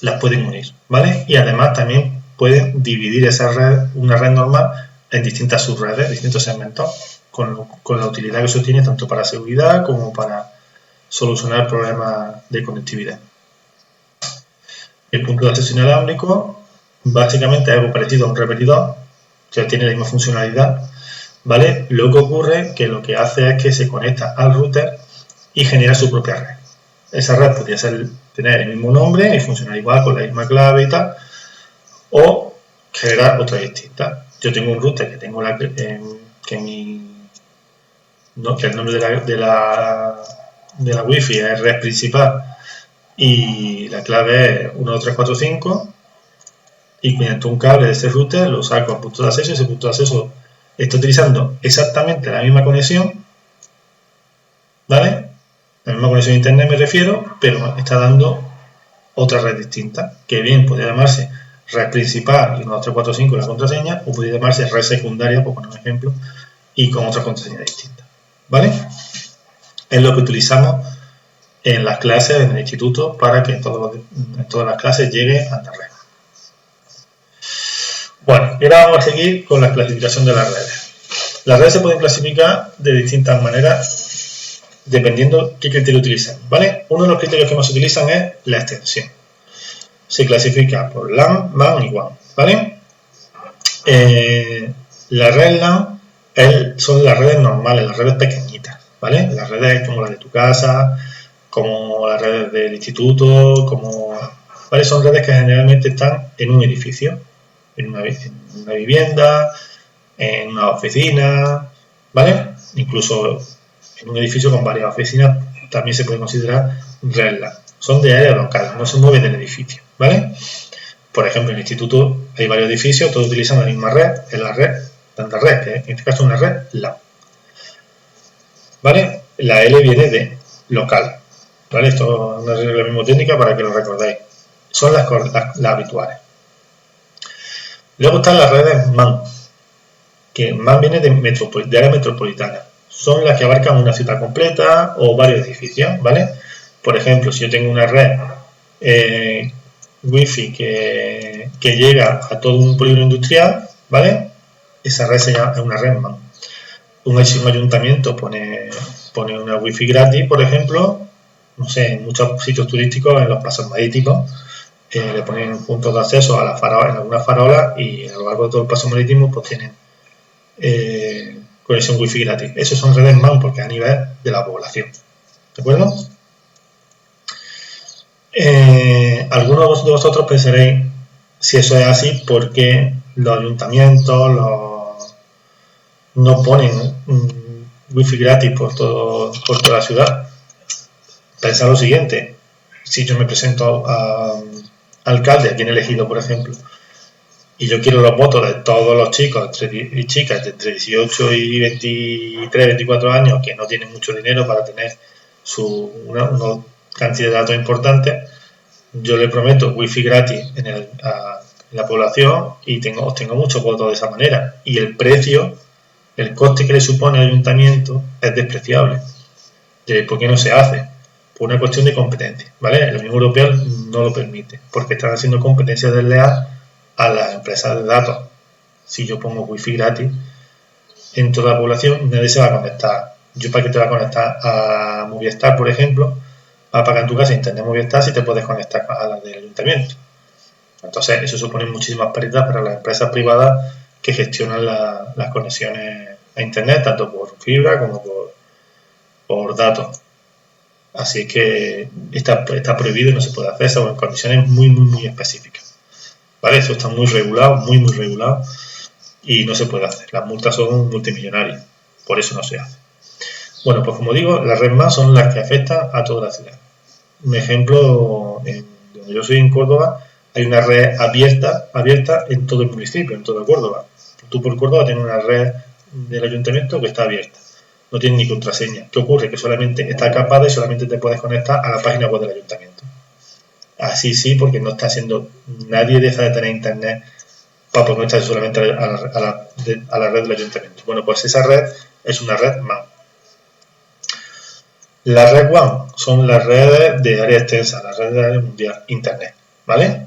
las pueden unir, ¿vale? Y además también pueden dividir esa red, una red normal, en distintas subredes, distintos segmentos, con la utilidad que eso tiene tanto para seguridad como para solucionar problemas de conectividad. El punto de acceso inalámbrico básicamente es algo parecido a un repetidor, que tiene la misma funcionalidad, ¿vale? Lo que ocurre es que lo que hace es que se conecta al router y genera su propia red. Esa red podría tener el mismo nombre y funcionar igual con la misma clave y tal, o generar otra distinta. Yo tengo un router que tengo que el nombre de la Wi-Fi es red principal y la clave es 12345, y mediante un cable de ese router lo saco al punto de acceso, y ese punto de acceso está utilizando exactamente la misma conexión, ¿vale? La misma conexión a internet me refiero, pero está dando otra red distinta, que bien podría llamarse red principal y 12345 la contraseña, o podría llamarse red secundaria, por poner un ejemplo, y con otra contraseña distinta, ¿vale? Es lo que utilizamos en las clases, en el instituto, para que en todas las clases llegue a la red. Bueno, y ahora vamos a seguir con la clasificación de las redes. Las redes se pueden clasificar de distintas maneras dependiendo qué criterio utilizan, ¿vale? Uno de los criterios que más se utilizan es la extensión. Se clasifica por LAN, MAN y WAN, ¿vale? La red LAN son las redes normales, las redes pequeñitas, ¿vale? Las redes como las de tu casa, como las redes del instituto, ¿vale? Son redes que generalmente están en un edificio, en una vivienda, en una oficina, ¿vale? Incluso en un edificio con varias oficinas también se puede considerar red LAN. Son de área local, no se mueven del edificio, ¿vale? Por ejemplo, en el instituto hay varios edificios, todos utilizan la misma red, es la red, tanta red, que en este caso es una red LAN, ¿vale? La L viene de local, ¿vale? Esto es una regla mnemotécnica para que lo recordéis. Son las habituales. Luego están las redes MAN, que MAN viene de área metropolitana. Son las que abarcan una ciudad completa o varios edificios, ¿vale? Por ejemplo, si yo tengo una red Wi-Fi que llega a todo un polígono industrial, ¿vale? Esa red es una red MAN. Un ayuntamiento pone una Wi-Fi gratis, por ejemplo, no sé, en muchos sitios turísticos, en los paseos marítimos, le ponen puntos de acceso a en algunas farolas, y a lo largo de todo el paseo marítimo pues tienen conexión Wi-Fi gratis. Esos son redes MAN porque es a nivel de la población, ¿de acuerdo? Algunos de vosotros pensaréis, si eso es así, ¿por qué los ayuntamientos no ponen Wi-Fi gratis por toda la ciudad? Pensad lo siguiente: si yo me presento a alcalde, a quien he elegido, por ejemplo, y yo quiero los votos de todos los chicos y chicas de entre 18 y 23, 24 años que no tienen mucho dinero para tener una cantidad de datos importantes, yo le prometo Wi-Fi gratis a la población y obtengo muchos votos de esa manera. Y el precio, el coste que le supone al ayuntamiento es despreciable. ¿Por qué no se hace? Por una cuestión de competencia, ¿vale? La Unión Europea no lo permite, porque están haciendo competencia desleal a las empresas de datos. Si yo pongo Wi-Fi gratis en toda la población, nadie se va a conectar. ¿Yo para qué te va a conectar a Movistar, por ejemplo? Va a pagar en tu casa internet Movistar si te puedes conectar a la del ayuntamiento. Entonces, eso supone muchísimas pérdidas para las empresas privadas que gestionan las conexiones a internet, tanto por fibra como por datos. Así que está prohibido y no se puede hacer, salvo en condiciones muy, muy, muy específicas, ¿vale? Eso está muy regulado, muy, muy regulado, y no se puede hacer. Las multas son multimillonarias, por eso no se hace. Bueno, pues como digo, las redes MAN son las que afectan a toda la ciudad. Un ejemplo, donde yo soy, en Córdoba, hay una red abierta en todo el municipio, en toda Córdoba. Tú por Córdoba tienes una red del ayuntamiento que está abierta. No tiene ni contraseña. ¿Qué ocurre? Que solamente está capada y solamente te puedes conectar a la página web del ayuntamiento. Así sí, porque no está haciendo... Nadie deja de tener internet para poder conectarse solamente a la red del ayuntamiento. Bueno, pues esa red es una red MAN. La red WAN son las redes de área extensa, las redes de área mundial, internet, ¿vale?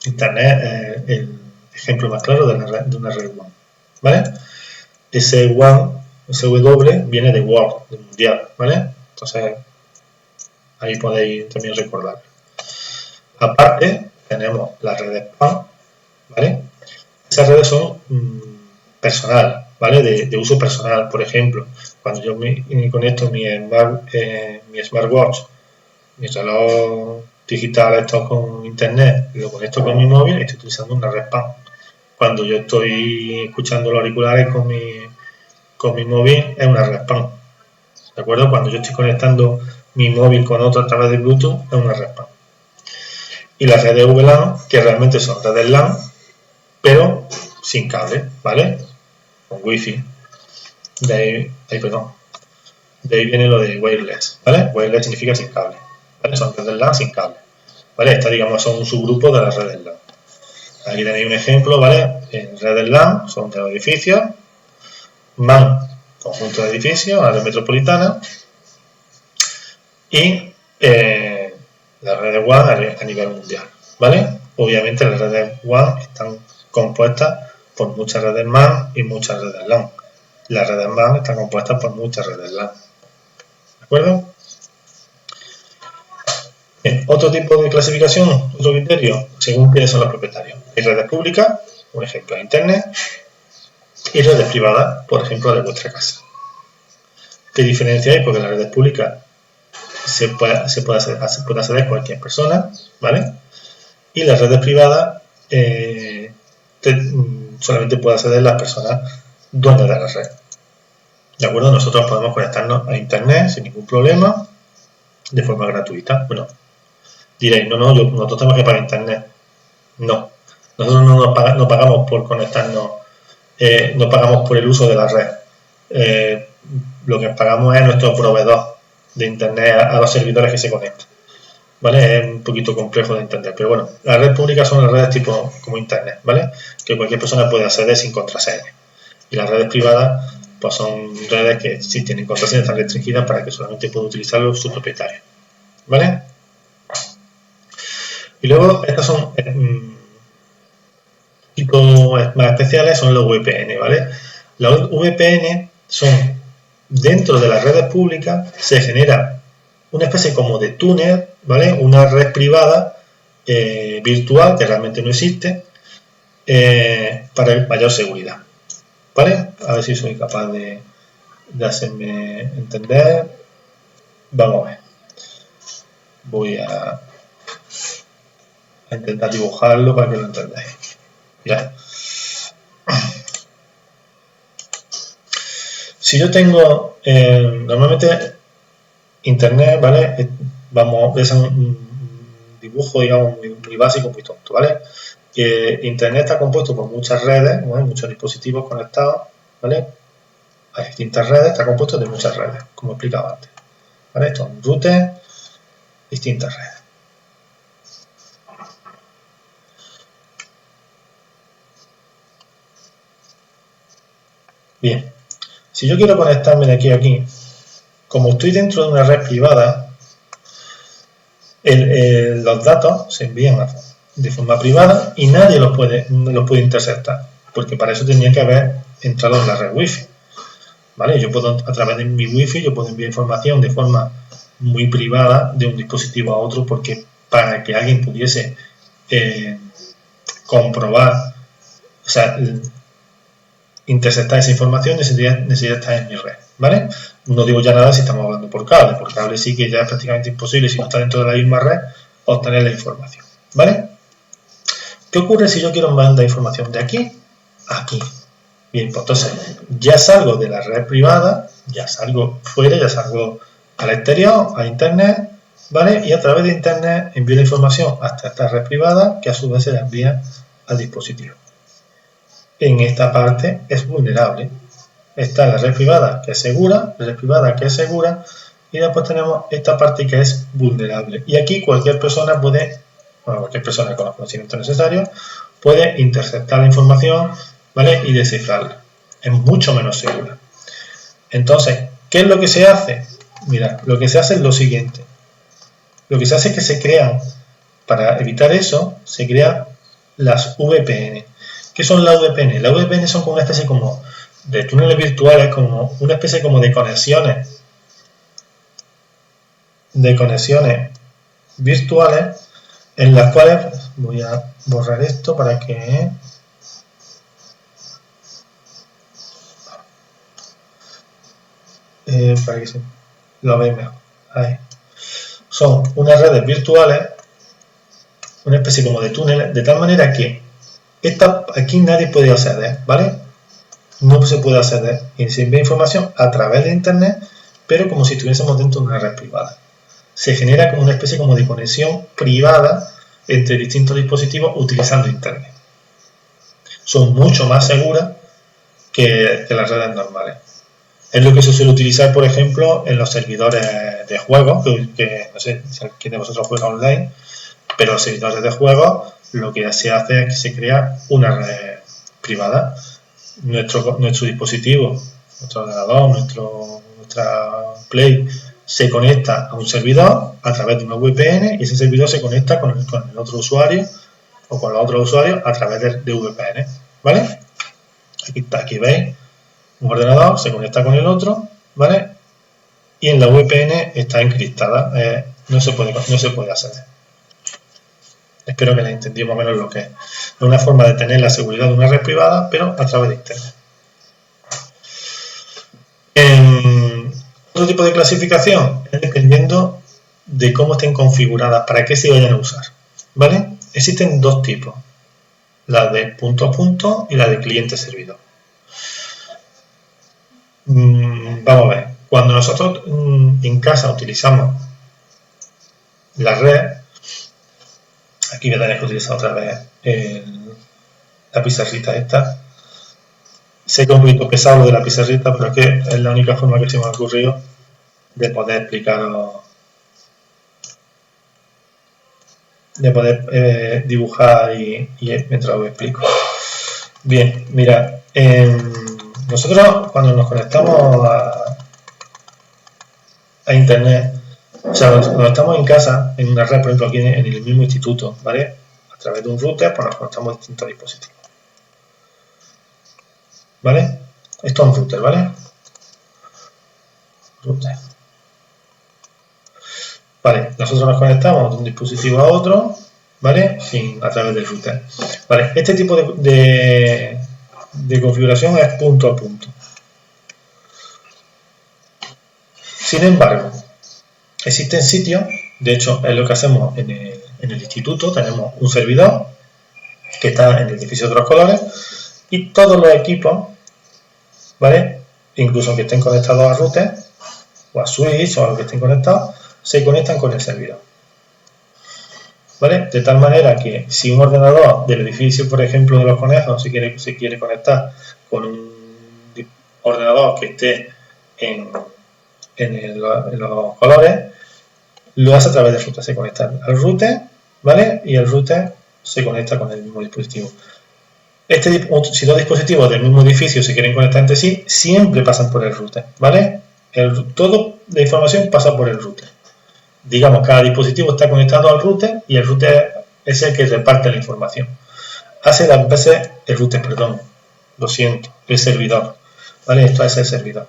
Internet es el ejemplo más claro de una red WAN. ¿vale? Ese WAN, ese W viene de World, de mundial, ¿vale? Entonces, ahí podéis también recordar. Aparte, tenemos las redes PAN, ¿vale? Esas redes son personal, ¿vale? De uso personal. Por ejemplo, cuando yo me conecto mi smartwatch, mi reloj digital esto con internet, lo conecto con mi móvil, estoy utilizando una red PAN. Cuando yo estoy escuchando los auriculares con mi móvil, es una red PAN. ¿De acuerdo? Cuando yo estoy conectando mi móvil con otro a través de Bluetooth, es una red PAN. Y las redes VLAN, que realmente son redes LAN, pero sin cable, ¿vale? Con Wi-Fi. De ahí viene lo de wireless, ¿vale? Wireless significa sin cable, ¿vale? Son redes LAN sin cable, ¿vale? Estas, digamos, son un subgrupo de las redes LAN. Aquí tenéis un ejemplo, ¿vale? En redes LAN son de los edificios, MAN, conjunto de edificios, área metropolitana, y las redes WAN a nivel mundial, ¿vale? Obviamente las redes WAN están compuestas por muchas redes MAN y muchas redes LAN. Las redes MAN están compuestas por muchas redes LAN. ¿De acuerdo? Bien, otro tipo de clasificación, otro criterio, según quiénes son los propietarios. Hay redes públicas, por ejemplo, Internet, y redes privadas, por ejemplo, de vuestra casa. ¿Qué diferencia hay? Porque las redes públicas se puede acceder cualquier persona, ¿vale? Y las redes privadas solamente puede acceder las personas dueñas de la red. ¿De acuerdo? Nosotros podemos conectarnos a Internet sin ningún problema, de forma gratuita. Bueno, diréis, nosotros tenemos que pagar Internet. No, nosotros no pagamos por conectarnos, no pagamos por el uso de la red. Lo que pagamos es nuestro proveedor de Internet a los servidores que se conectan. ¿Vale? Es un poquito complejo de entender, pero bueno, las redes públicas son las redes tipo como Internet, ¿vale? Que cualquier persona puede acceder sin contraseña. Y las redes privadas, pues son redes que sí tienen contraseña, están restringidas para que solamente pueda utilizarlo su propietario, ¿vale? Y luego, estas son tipos más especiales, son los VPN, ¿vale? Los VPN son, dentro de las redes públicas, se genera una especie como de túnel, ¿vale? Una red privada virtual que realmente no existe para mayor seguridad, ¿vale? A ver si soy capaz de hacerme entender. Vamos a ver. Voy a intentar dibujarlo para que lo entendáis. Ya. Si yo tengo normalmente Internet, ¿vale? Es un dibujo, digamos, muy básico, muy tonto, ¿vale? Internet está compuesto por muchas redes, ¿vale? Muchos dispositivos conectados, ¿vale? Hay distintas redes, está compuesto de muchas redes, como explicaba antes, ¿vale? Esto es un router, distintas redes. Bien, si yo quiero conectarme de aquí a aquí, como estoy dentro de una red privada, los datos se envían de forma privada y nadie los puede interceptar, porque para eso tendría que haber entrado en la red Wi-Fi, ¿vale? Yo puedo, a través de mi Wi-Fi, yo puedo enviar información de forma muy privada de un dispositivo a otro, porque para que alguien pudiese comprobar, o sea, interceptar esa información, necesita estar en mi red, ¿vale? No digo ya nada si estamos hablando por cable sí que ya es prácticamente imposible, si no está dentro de la misma red, obtener la información, ¿vale? ¿Qué ocurre si yo quiero mandar información de aquí a aquí? Bien, pues entonces ya salgo de la red privada, ya salgo fuera, ya salgo al exterior, a Internet, ¿vale? Y a través de Internet envío la información hasta esta red privada, que a su vez se la envía al dispositivo. En esta parte es vulnerable. Está la red privada que es segura, y después tenemos esta parte que es vulnerable. Y aquí cualquier persona con los conocimientos necesarios puede interceptar la información, ¿vale? Y descifrarla. Es mucho menos segura. Entonces, ¿qué es lo que se hace? Mira, lo que se hace es lo siguiente. Lo que se hace es que se crean, para evitar eso, se crean las VPN. ¿Qué son las VPN? Las VPN son como una especie como de túneles virtuales, como una especie como de conexiones virtuales en las cuales voy a borrar esto para que se lo veáis mejor. Ahí. Son unas redes virtuales, una especie como de túneles, de tal manera que aquí nadie puede acceder, ¿vale? No se puede acceder y se envía información a través de internet, pero como si estuviésemos dentro de una red privada. Se genera como una especie como de conexión privada entre distintos dispositivos utilizando internet. Son mucho más seguras que las redes normales. Es lo que se suele utilizar, por ejemplo, en los servidores de juegos, que no sé si alguien de vosotros juega online, pero los servidores de juegos lo que se hace es que se crea una red privada. Nuestro dispositivo, nuestro ordenador, nuestra Play se conecta a un servidor a través de una VPN y ese servidor se conecta con el otro usuario o con los otros usuarios a través de VPN, ¿vale? Aquí veis, un ordenador se conecta con el otro, ¿vale? Y en la VPN está encriptada, no se puede acceder. Espero que la entendí más o menos lo que es. Es una forma de tener la seguridad de una red privada, pero a través de internet. Otro tipo de clasificación es dependiendo de cómo estén configuradas, para qué se vayan a usar, ¿vale? Existen dos tipos, la de punto a punto y la de cliente-servidor. Vamos a ver, cuando nosotros en casa utilizamos la red, aquí voy a tener que utilizar otra vez la pizarrita esta. Sé que es un poquito pesado lo de la pizarrita, pero es que es la única forma que se me ha ocurrido de poder explicaros, de poder dibujar y mientras os explico. Bien, mira, nosotros cuando nos conectamos a internet, o sea, cuando estamos en casa, en una red, por ejemplo, aquí en el mismo instituto, ¿vale? A través de un router, pues nos conectamos a distintos dispositivos. ¿Vale? Esto es un router, ¿vale? Router. Vale, nosotros nos conectamos de un dispositivo a otro, ¿vale? A través del router. Vale, este tipo de configuración es punto a punto. Sin embargo, existen sitios, de hecho es lo que hacemos en el instituto, tenemos un servidor que está en el edificio de otros colores y todos los equipos, ¿vale? Incluso que estén conectados a router o a switch o a lo que estén conectados, se conectan con el servidor, ¿vale? De tal manera que si un ordenador del edificio, por ejemplo, de los conejos se quiere conectar con un ordenador que esté en los colores, lo hace a través del router, se conecta al router, ¿vale? Y el router se conecta con el mismo dispositivo. Si dos dispositivos del mismo edificio se quieren conectar entre sí, siempre pasan por el router, ¿vale? Toda la información pasa por el router. Digamos, cada dispositivo está conectado al router y el router es el que reparte la información. Hace las veces el router, perdón, lo siento, el servidor, ¿vale? Esto es el servidor.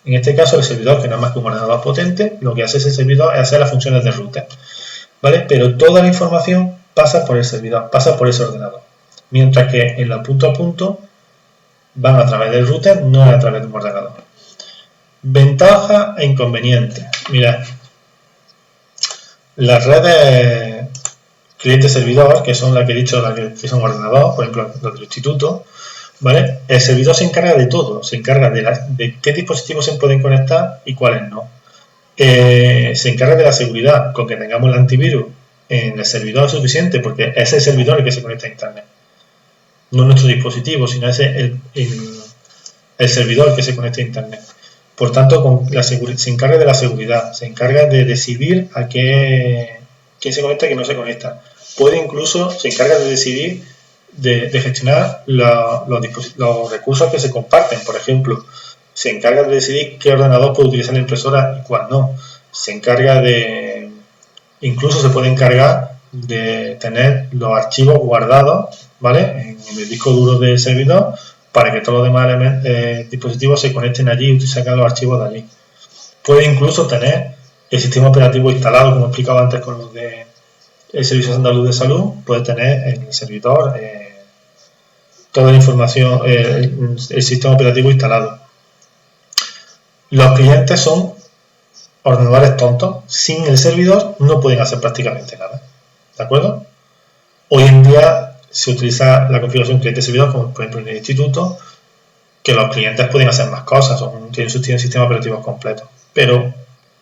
En este caso, el servidor, que no es más que un ordenador potente, lo que hace ese servidor es hacer las funciones del router, ¿vale? Pero toda la información pasa por el servidor, pasa por ese ordenador. Mientras que en la punto a punto van a través del router, no a través de un ordenador. Ventajas e inconvenientes. Mirad, las redes cliente-servidor, que son las que he dicho, las que son ordenador, por ejemplo, los del instituto, ¿vale? El servidor se encarga de todo, se encarga de qué dispositivos se pueden conectar y cuáles no. Se encarga de la seguridad, con que tengamos el antivirus en el servidor es suficiente, porque es el servidor el que se conecta a internet. No nuestro dispositivo, sino es el servidor que se conecta a internet. Por tanto, se encarga de la seguridad, se encarga de decidir a quién se conecta y quién no se conecta. Se encarga de decidir, de gestionar los recursos que se comparten. Por ejemplo, se encarga de decidir qué ordenador puede utilizar la impresora y cuál no. Incluso se puede encargar de tener los archivos guardados, ¿vale? En el disco duro del servidor para que todos los demás dispositivos se conecten allí y saquen los archivos de allí. Puede incluso tener el sistema operativo instalado, como explicaba antes con los de el Servicio Andaluz de Salud, puede tener en el servidor toda la información, el sistema operativo instalado. Los clientes son ordenadores tontos. Sin el servidor no pueden hacer prácticamente nada. ¿De acuerdo? Hoy en día se utiliza la configuración cliente-servidor, como por ejemplo en el instituto, que los clientes pueden hacer más cosas, tienen sistemas operativos completos, pero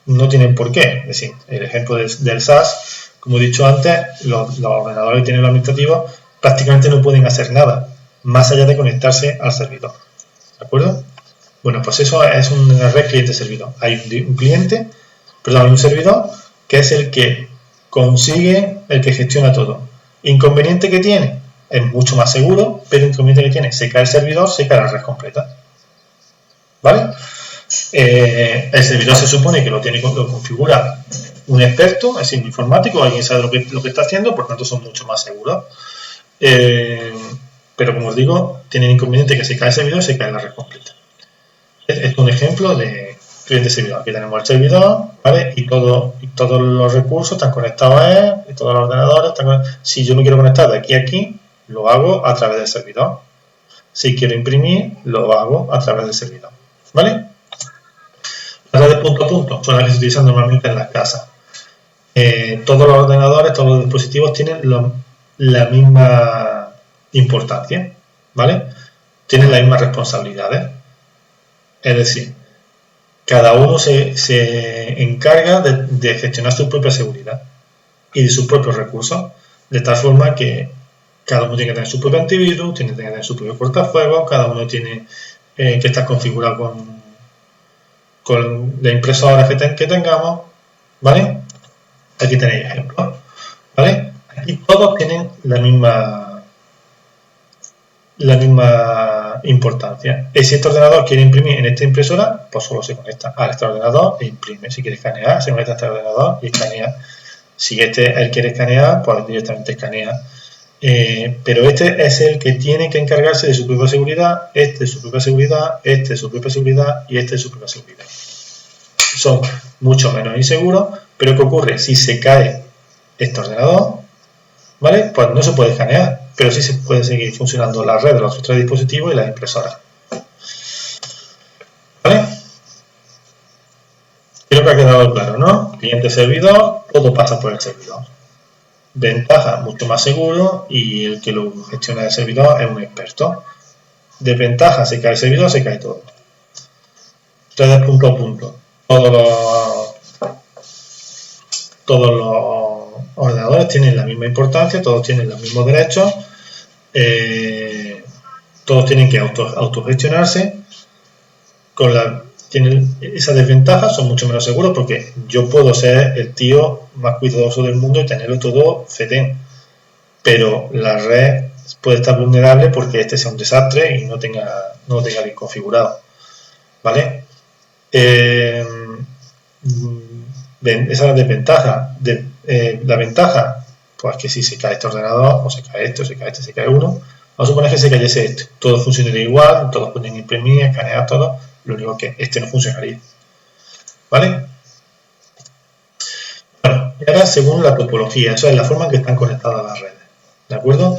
no tienen por qué. Es decir, el ejemplo del SAS, como he dicho antes, los ordenadores que tienen los administrativos prácticamente no pueden hacer nada, más allá de conectarse al servidor. ¿De acuerdo? Bueno, pues eso es una red cliente-servidor. Hay un servidor que es el que consigue, el que gestiona todo. Inconveniente que tiene, es mucho más seguro, pero inconveniente que tiene, se cae el servidor, se cae la red completa. ¿Vale? El servidor se supone que lo configura un experto, es decir, un informático, alguien sabe lo que está haciendo, por tanto son mucho más seguros. Pero como os digo, tienen inconveniente que se cae el servidor y se cae la red completa. Es un ejemplo de cliente-servidor. Aquí tenemos el servidor, ¿vale? Y todos los recursos están conectados a él, y todos los ordenadores están conectados. Si yo me quiero conectar de aquí a aquí, lo hago a través del servidor. Si quiero imprimir, lo hago a través del servidor. ¿Vale? Las redes punto a punto son las que se utilizan normalmente en las casas. Todos los ordenadores, todos los dispositivos tienen la misma importancia, ¿vale? Tienen las mismas responsabilidades. Es decir, cada uno se encarga de gestionar su propia seguridad y de sus propios recursos, de tal forma que cada uno tiene que tener su propio antivirus, tiene que tener su propio cortafuegos, cada uno tiene que estar configurado con la impresora que tengamos, ¿vale? Aquí tenéis ejemplos, ¿vale? Aquí todos tienen la misma importancia. Si este ordenador quiere imprimir en esta impresora, pues solo se conecta a este ordenador e imprime. Si quiere escanear, se conecta a este ordenador y escanea. Si él quiere escanear, pues directamente escanea. Pero este es el que tiene que encargarse de su propia seguridad, este de su propia seguridad, este de su propia seguridad y este de su propia seguridad. Son mucho menos inseguros, pero ¿qué ocurre? Si se cae este ordenador, ¿vale? Pues no se puede escanear, pero sí se puede seguir funcionando la red de los otros dispositivos y las impresoras. ¿Vale? Creo que ha quedado claro, ¿no? Cliente-servidor, todo pasa por el servidor. Ventaja, mucho más seguro, y el que lo gestiona el servidor es un experto. Desventaja, se cae el servidor, se cae todo. Redes punto a punto. Todos los ordenadores tienen la misma importancia, todos tienen los mismos derechos, todos tienen que autogestionarse. Tienen esa desventaja, son mucho menos seguros porque yo puedo ser el tío más cuidadoso del mundo y tenerlo todo fetén, pero la red puede estar vulnerable porque este sea un desastre y no lo tenga bien configurado, ¿vale? Esa es la desventaja. La ventaja, pues que si se cae este ordenador, o se cae este, o se cae este, se cae uno, vamos a suponer que se cayese este, todo funcionaría igual, todos pueden imprimir, escanear todo, lo único que este no funcionaría, ¿vale? Bueno, y ahora según la topología, eso es la forma en que están conectadas las redes, ¿de acuerdo?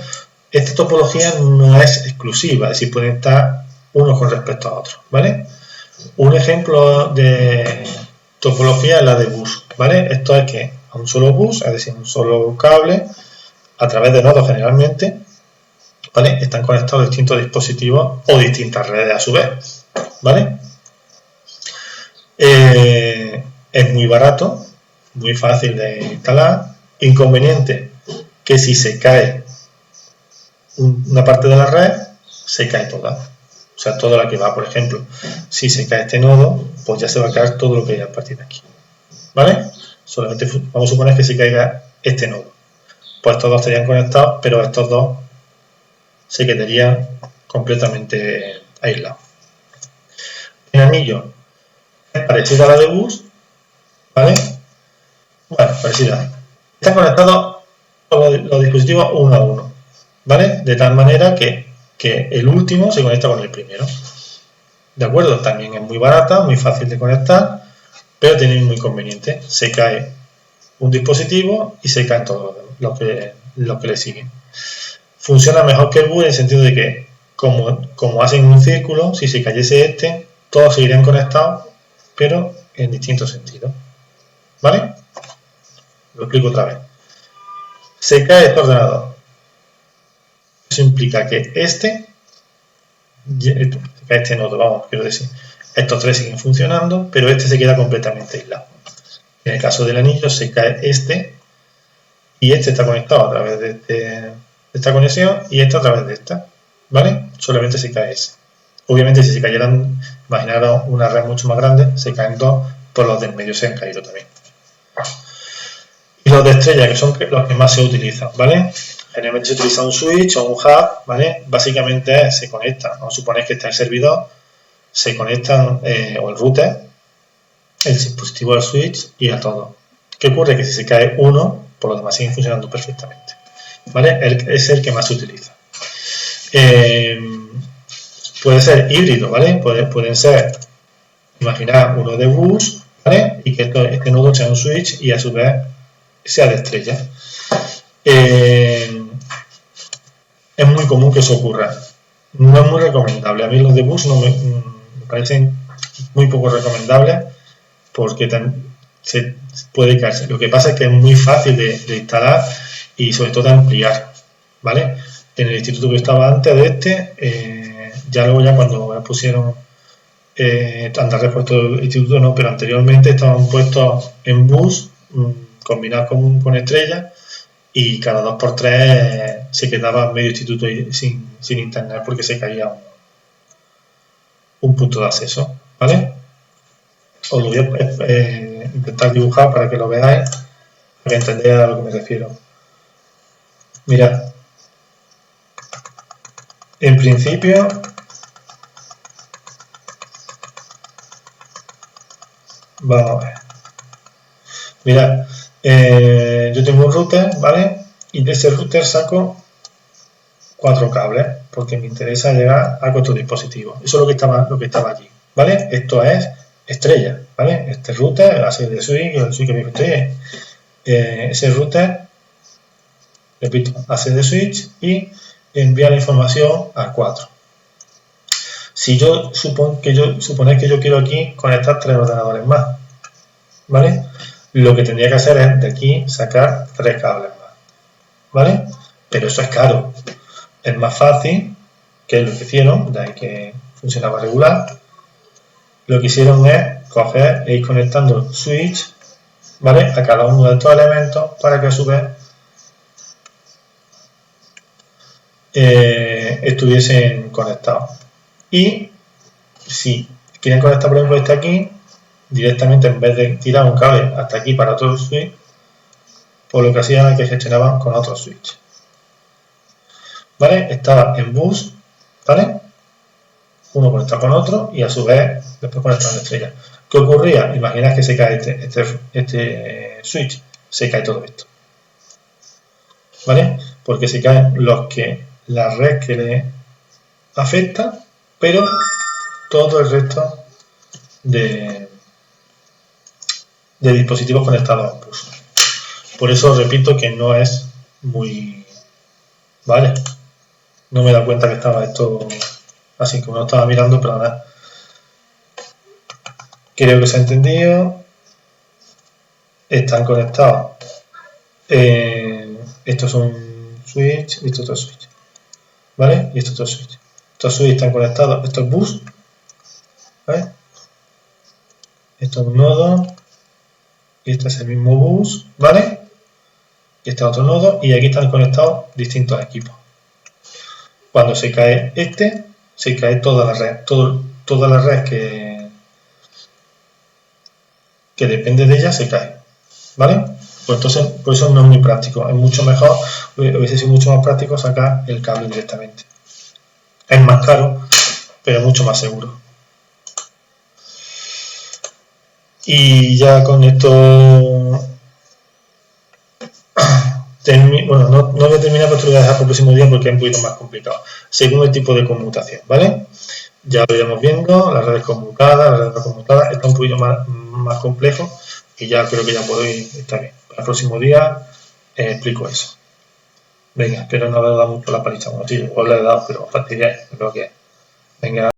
Esta topología no es exclusiva, es decir, pueden estar unos con respecto a otros, ¿vale? Un ejemplo de topología es la de bus, ¿vale? Esto es que a un solo bus, es decir, un solo cable, a través de nodos generalmente, ¿vale? Están conectados distintos dispositivos o distintas redes a su vez, ¿vale? Es muy barato, muy fácil de instalar. Inconveniente que si se cae una parte de la red, se cae toda. O sea, toda la que va, por ejemplo, si se cae este nodo, pues ya se va a caer todo lo que hay a partir de aquí, ¿vale? Solamente vamos a suponer que se caiga este nodo. Pues estos dos estarían conectados, pero estos dos se quedarían completamente aislados. El anillo es parecido a la de bus, ¿vale? Bueno, parecida. Están conectados todos los dispositivos uno a uno. ¿vale? De tal manera que el último se conecta con el primero. ¿De acuerdo? También es muy barata, muy fácil de conectar, pero tiene un inconveniente. Se cae un dispositivo y se caen todos los que le siguen. Funciona mejor que el bus en el sentido de que, como hacen un círculo, si se cayese este, todos seguirían conectados, pero en distintos sentidos. ¿Vale? Lo explico otra vez. Se cae este ordenador. Eso implica que este nodo, vamos, quiero decir, estos tres siguen funcionando, pero este se queda completamente aislado. En el caso del anillo se cae este y este está conectado a través de esta conexión y este a través de esta, ¿vale? Solamente se cae ese. Obviamente si se cayeran, imaginaros una red mucho más grande, se caen dos, pues los del medio se han caído también. Y los de estrella, que son los que más se utilizan, ¿vale? Generalmente se utiliza un switch o un hub, ¿vale? Básicamente se conectan, vamos a suponer que está el servidor, se conectan o el router, el dispositivo del switch y a todo. ¿Qué ocurre? Que si se cae uno, por los demás siguen funcionando perfectamente, ¿vale? Es el que más se utiliza. Puede ser híbrido, ¿vale? Pueden ser, imaginar uno de bus, ¿vale? Y que este nodo sea un switch y a su vez sea de estrella. Es muy común que eso ocurra. No es muy recomendable. A mí los de bus me parecen muy poco recomendables porque se puede caerse. Lo que pasa es que es muy fácil de instalar y sobre todo de ampliar, ¿vale? En el instituto que estaba antes de este, ya luego cuando pusieron andarres puestos el instituto no, pero anteriormente estaban puestos en bus combinados con estrella y cada 2x3 se quedaba medio instituto sin internet porque se caía un punto de acceso, ¿vale? Os lo voy a intentar dibujar para que lo veáis, para que entendáis a lo que me refiero. Mirad, en principio vamos a ver. Mirad, yo tengo un router, ¿vale? Y de ese router saco 4 cables porque me interesa llegar a 4 dispositivos. Eso es lo que estaba allí, ¿vale? Esto es estrella, ¿vale? Este router, así de switch, el switch que me estoy, ese router, repito, hace de switch y envía la información a 4. Si yo suponer que yo quiero aquí conectar 3 ordenadores más, ¿vale? Lo que tendría que hacer es de aquí sacar 3 cables más, ¿vale? Pero eso es caro. Es más fácil, que lo que hicieron, de ahí que funcionaba regular, lo que hicieron es coger e ir conectando switch, ¿vale? A cada uno de estos elementos para que a su vez estuviesen conectados. Y si quieren conectar, por ejemplo, este aquí, directamente en vez de tirar un cable hasta aquí para otro switch, pues lo que hacían es que gestionaban con otro switch. ¿Vale? Estaba en bus, ¿vale? Uno conecta con otro y a su vez después conectan la estrella. ¿Qué ocurría? Imaginad que se cae este switch, se cae todo esto, ¿vale? Porque se caen la red que le afecta, pero todo el resto de dispositivos conectados a bus. Por eso repito que no es muy... ¿vale? No me he dado cuenta que estaba esto así como no estaba mirando, pero nada. Creo que se ha entendido. Están conectados. Estos son switch y estos otros switch. ¿Vale? Y estos otros switch. Estos switch están conectados. Esto es bus. ¿Vale? Esto es un nodo. Y este es el mismo bus. ¿Vale? Y este es otro nodo. Y aquí están conectados distintos equipos. Cuando se cae este, se cae toda la red. Toda la red que depende de ella se cae. ¿Vale? Pues entonces, por eso no es muy práctico. Es mucho mejor, hubiese sido mucho más práctico sacar el cable directamente. Es más caro, pero mucho más seguro. Y ya con esto Bueno, no voy a terminar, pero te lo voy a dejar para el próximo día porque es un poquito más complicado, según el tipo de conmutación, ¿vale? Ya lo iremos viendo, las redes conmutadas, está un poquito más complejo y ya creo que ya podéis estar bien. Para el próximo día explico eso. Venga, espero no haber dado mucho la paliza, bueno, sí, os la he dado, pero fastidiáis, es lo que es. Venga.